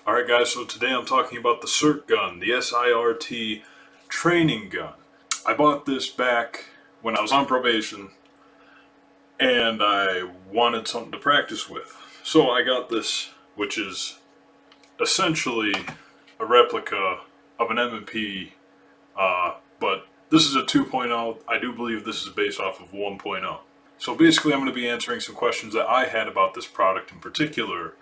Alright guys, so today I'm talking about the SIRT gun, the SIRT training gun. I bought this back when I was on probation and I wanted something to practice with. So I got this, which is essentially a replica of an M&P, but this is a 2.0. I do believe this is based off of 1.0. So basically I'm going to be answering some questions that I had about this product in particular,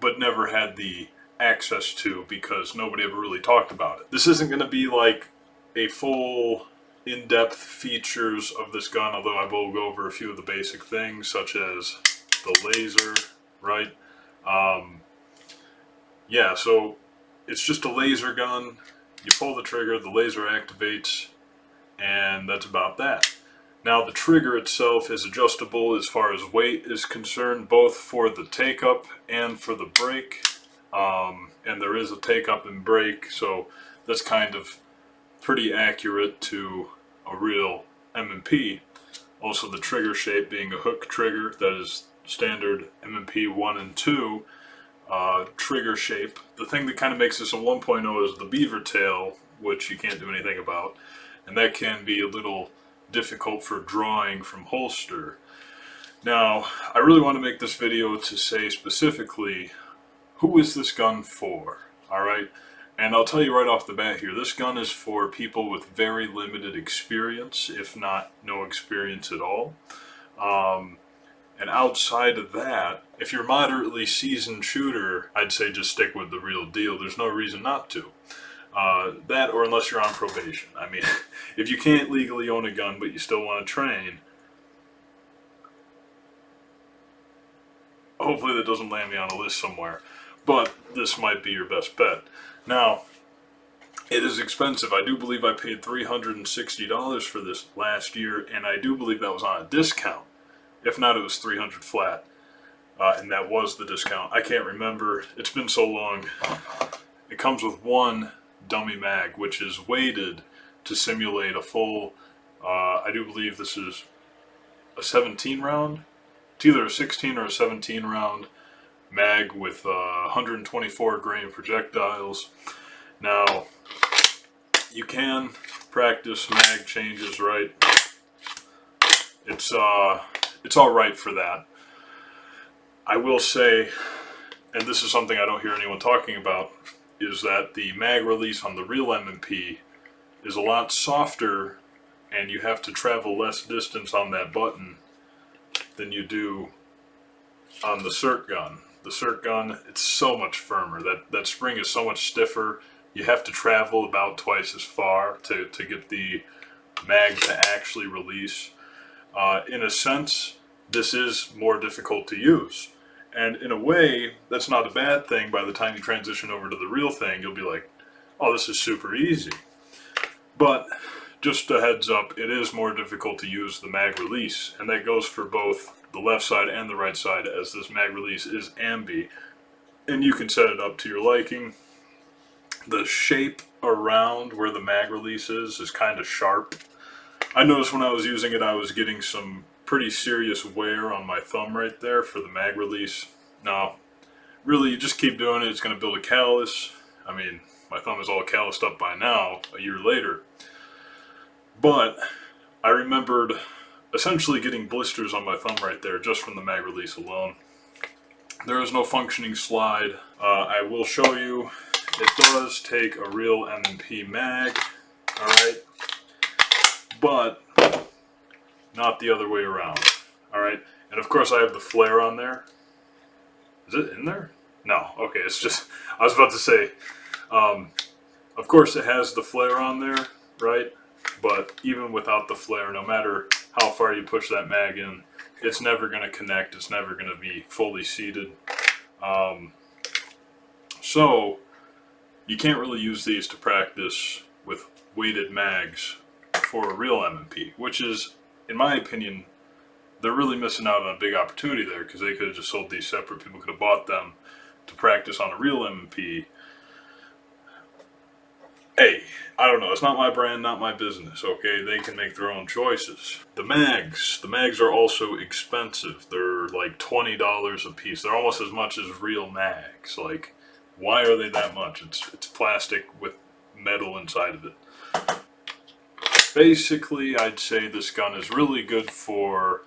but never had the access to because nobody ever really talked about it. This isn't going to be like a full in-depth features of this gun, although I will go over a few of the basic things such as the laser, right? Yeah, so it's just a laser gun. You pull the trigger, the laser activates, and that's about that. Now the trigger itself is adjustable as far as weight is concerned, both for the take-up and for the break. And there is a take-up and break, so that's kind of pretty accurate to a real M&P. Also the trigger shape being a hook trigger, that is standard M&P 1 and 2 trigger shape. The thing that kind of makes this a 1.0 is the beaver tail, which you can't do anything about, and that can be a little difficult for drawing from holster. Now, I really want to make this video to say specifically, who is this gun for? Alright? And I'll tell you right off the bat here, this gun is for people with very limited experience, if not no experience at all. And outside of that, if you're a moderately seasoned shooter, I'd say just stick with the real deal. There's no reason not to. That or unless you're on probation. I mean, if you can't legally own a gun but you still want to train, hopefully that doesn't land me on a list somewhere. But this might be your best bet. Now, it is expensive. I do believe I paid $360 for this last year, and I do believe that was on a discount. If not, it was $300 flat, and that was the discount. I can't remember. It's been so long. It comes with one dummy mag, which is weighted to simulate a full, I do believe this is a 17 round. It's either a 16 or a 17 round mag with 124 grain projectiles. Now, you can practice mag changes, right? It's all right for that. I will say, and this is something I don't hear anyone talking about, is that the mag release on the real M&P is a lot softer, and you have to travel less distance on that button than you do on the SIRT gun. The SIRT gun, it's so much firmer. That spring is so much stiffer. You have to travel about twice as far to get the mag to actually release. In a sense, this is more difficult to use. And in a way, that's not a bad thing. By the time you transition over to the real thing, you'll be like, oh, this is super easy. But just a heads up, it is more difficult to use the mag release. And that goes for both the left side and the right side, as this mag release is ambi. And you can set it up to your liking. The shape around where the mag release is kind of sharp. I noticed when I was using it, I was getting some pretty serious wear on my thumb right there for the mag release. Now, really, you just keep doing it, it's going to build a callus. I mean, my thumb is all calloused up by now, a year later. But I remembered essentially getting blisters on my thumb right there just from the mag release alone. There is no functioning slide. I will show you, it does take a real M&P mag, alright? But not the other way around. Alright, and of course I have the flare on there. Is it in there? No, okay, it's just, I was about to say, of course it has the flare on there, right? But even without the flare, no matter how far you push that mag in, it's never going to connect, it's never going to be fully seated. So, you can't really use these to practice with weighted mags for a real M&P, which is, in my opinion, they're really missing out on a big opportunity there, because they could have just sold these separate. People could have bought them to practice on a real M&P. Hey, I don't know, it's not my brand, not my business, okay? They can make their own choices. The mags are also expensive. They're like $20 a piece. They're almost as much as real mags. Like, Why are they that much? It's plastic with metal inside of it. Basically, I'd say this gun is really good for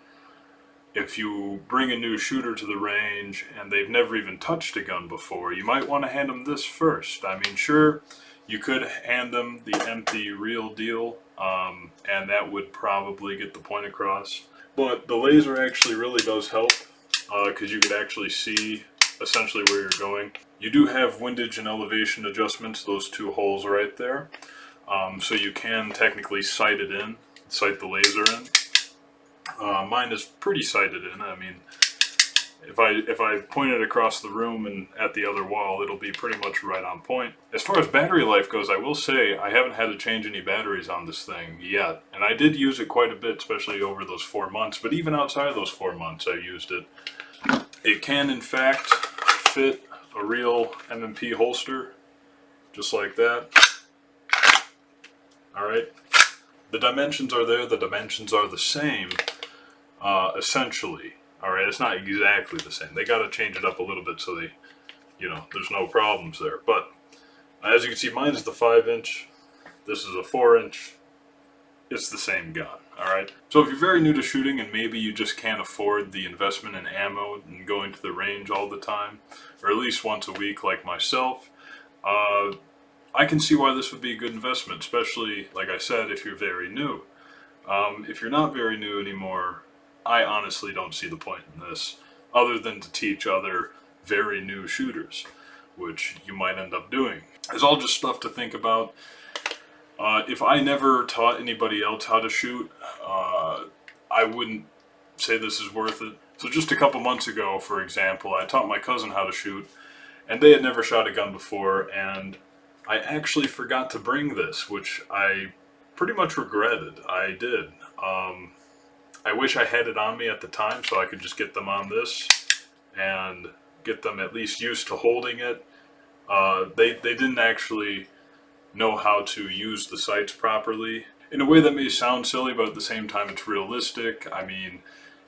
if you bring a new shooter to the range and they've never even touched a gun before. You might want to hand them this first. I mean, sure, you could hand them the empty real deal, and that would probably get the point across. But the laser actually really does help, because you could actually see essentially where you're going. You do have windage and elevation adjustments, those two holes right there. So you can technically sight the laser in. Mine is pretty sighted in. I mean, if I point it across the room and at the other wall, it'll be pretty much right on point. As far as battery life goes, I will say I haven't had to change any batteries on this thing yet. And I did use it quite a bit, especially over those 4 months. But even outside of those 4 months, I used it. It can, in fact, fit a real M&P holster, just like that. Alright. The dimensions are there. The dimensions are the same, essentially. Alright, it's not exactly the same. They got to change it up a little bit so they, there's no problems there. But as you can see, mine is the 5-inch. This is a 4-inch. It's the same gun. Alright? So if you're very new to shooting and maybe you just can't afford the investment in ammo and going to the range all the time, or at least once a week like myself, I can see why this would be a good investment, especially, like I said, if you're very new. If you're not very new anymore, I honestly don't see the point in this, other than to teach other very new shooters, which you might end up doing. It's all just stuff to think about. If I never taught anybody else how to shoot, I wouldn't say this is worth it. So just a couple months ago, for example, I taught my cousin how to shoot, and they had never shot a gun before, and I actually forgot to bring this, which I pretty much regretted. I did. I wish I had it on me at the time so I could just get them on this and get them at least used to holding it. They didn't actually know how to use the sights properly. In a way that may sound silly, but at the same time it's realistic. I mean,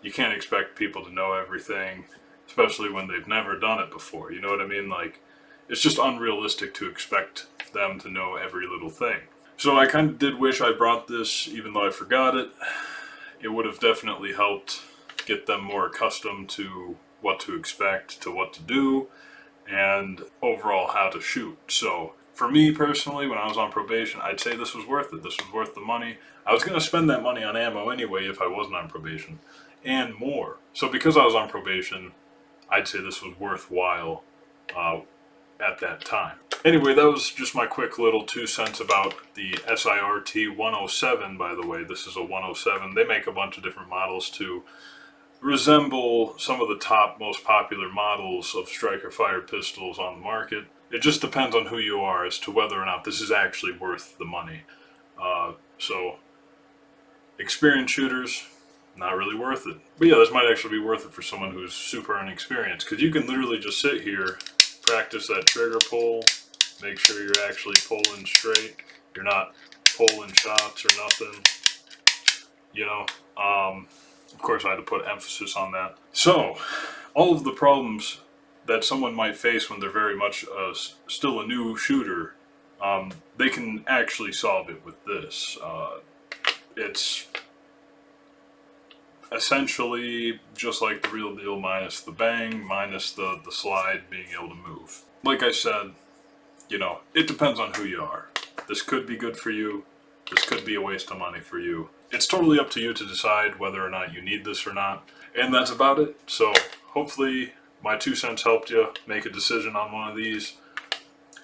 you can't expect people to know everything, especially when they've never done it before. You know what I mean? Like, it's just unrealistic to expect them to know every little thing. So I kind of did wish I brought this, even though I forgot it. It would have definitely helped get them more accustomed to what to expect, to what to do, and overall how to shoot. So for me personally, when I was on probation, I'd say this was worth it. This was worth the money. I was going to spend that money on ammo anyway if I wasn't on probation, and more. So because I was on probation, I'd say this was worthwhile at that time. Anyway, that was just my quick little 2 cents about the SIRT 107, by the way. This is a 107. They make a bunch of different models to resemble some of the top, most popular models of striker-fired pistols on the market. It just depends on who you are as to whether or not this is actually worth the money. So, experienced shooters, not really worth it. But yeah, this might actually be worth it for someone who's super inexperienced, because you can literally just sit here, practice that trigger pull, make sure you're actually pulling straight, you're not pulling shots or nothing, of course I had to put emphasis on that. So, all of the problems that someone might face when they're very much still a new shooter, they can actually solve it with this. It's essentially just like the real deal, minus the bang, minus the slide, being able to move. Like I said, it depends on who you are. This could be good for you. This could be a waste of money for you. It's totally up to you to decide whether or not you need this or not. And that's about it. So hopefully my 2 cents helped you make a decision on one of these.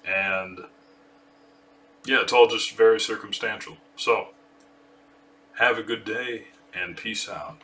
And yeah, it's all just very circumstantial. So have a good day and peace out.